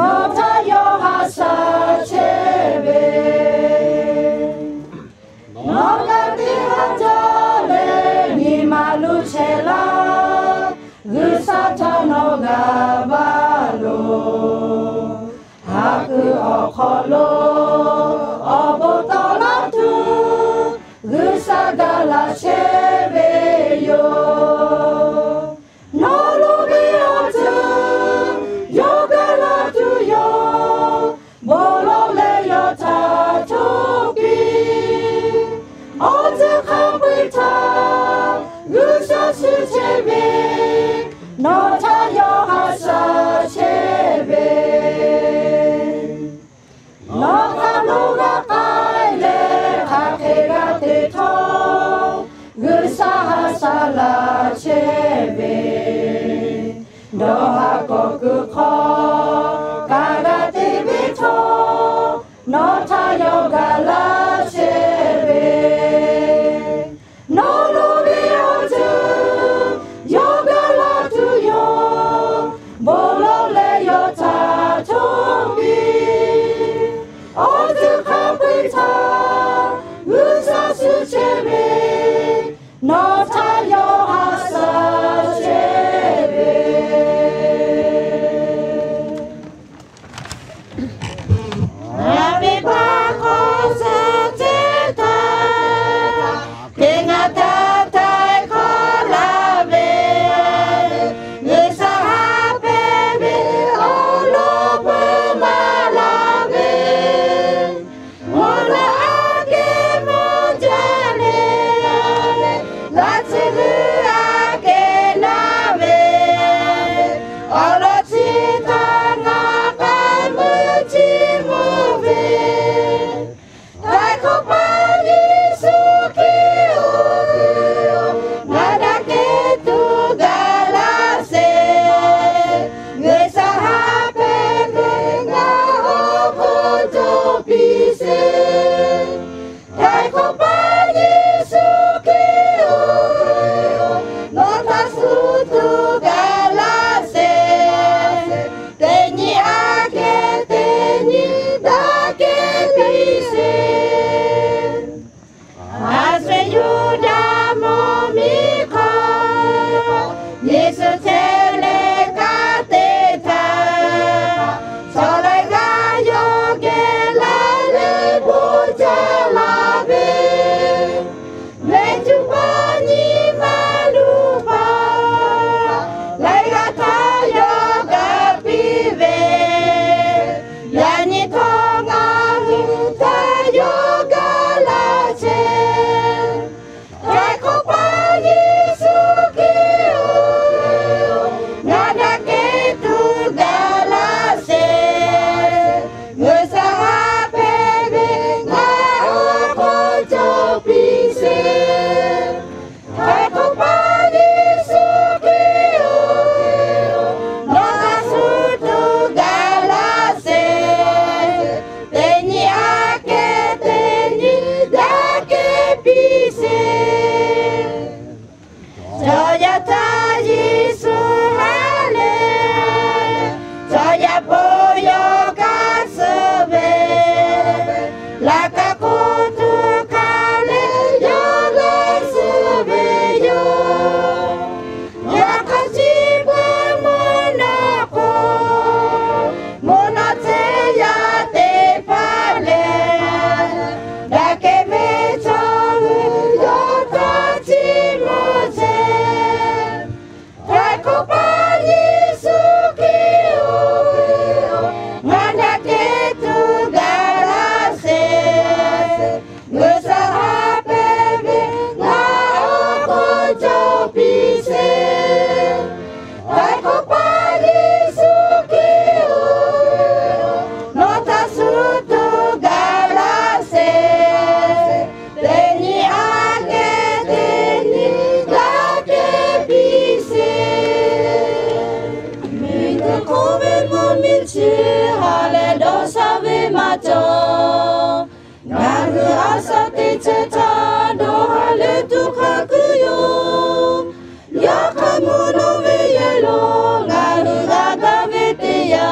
tayo hasa chebe no gati hajale ni malu chela gusata no gabalo haku okolo obotola tu gusagala chebe yo no lubi otu yogala tu yo bolo le yo tatoki otu kapita gusa su chebe no tayo hasa chebe no kanuga kaile kakega te to gusa hasa la chebe doha koku ko kagate bito no tayo gala chebe no lubi otu yogala tu yo bolo le yo tatobi otu kapita gusa su chebe no tayo hasa chebe Nabi bako sa teta Kinga tatay ko labi Isa hapebi olo pumalabi Mula ake mo jane Latsilu ake nabi Olo chita ngakai muci mubi Taiko pani suki ubi Nada ketu galase Ngesa hape benga oko topise Taiko pani suki ubi Nota sutu galase Teni ake teni dake pise Asre yuda momiko Yesu tele kateta Solai gayo gelale bujalabe Lejupani malupa Laigata yoga pive Yani tonga huta yoga lache Kaiko pani suki uyo Nada ketu galase Ngusa hape benga oko chopise Kaiko pani suki uyo Nada sutu galase Teni ake teni dake pise Joya taji suhale Joya poyo kasube Laka kutu kale yoga sube yo Yaka chibu monako Monote ya te pale Dake mecho yoka chimoche Taiko pani suki uyo Ngana ketu galase Ngusa hape benga oko chopise Taiko pani suki uyo Nota sutu galase Teni ake teni dake pise Mite kobe mo milchi hale dosa ve macho Ngaru asa te cheta do hale tu kakuyo Yakamono ve yelo ngaru gaga ve te ya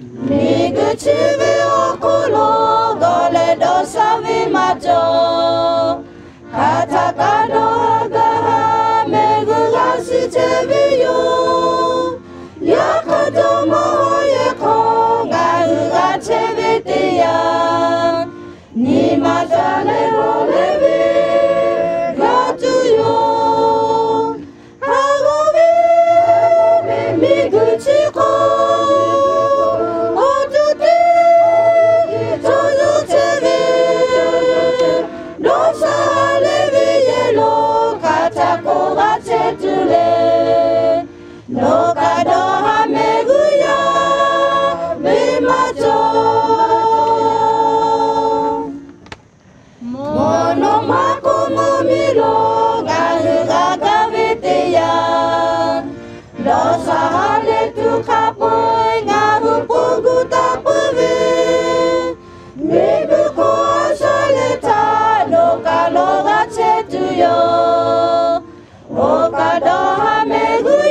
Miguchi okolo gole dosa vimajo katakado hagaha megurashi chebiyo yakadomo yeko garuga chebitiya nimazale rolevi gatuyo hagobe miguchi ko No kado hameguya bimajo mono mako momilo garuga gavitiya dosa hale tu kapoy garu pugu tapuve migu ko asaleta no kalo gachetuyo o kado hameguya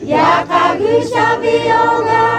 Yakagu shabi yoga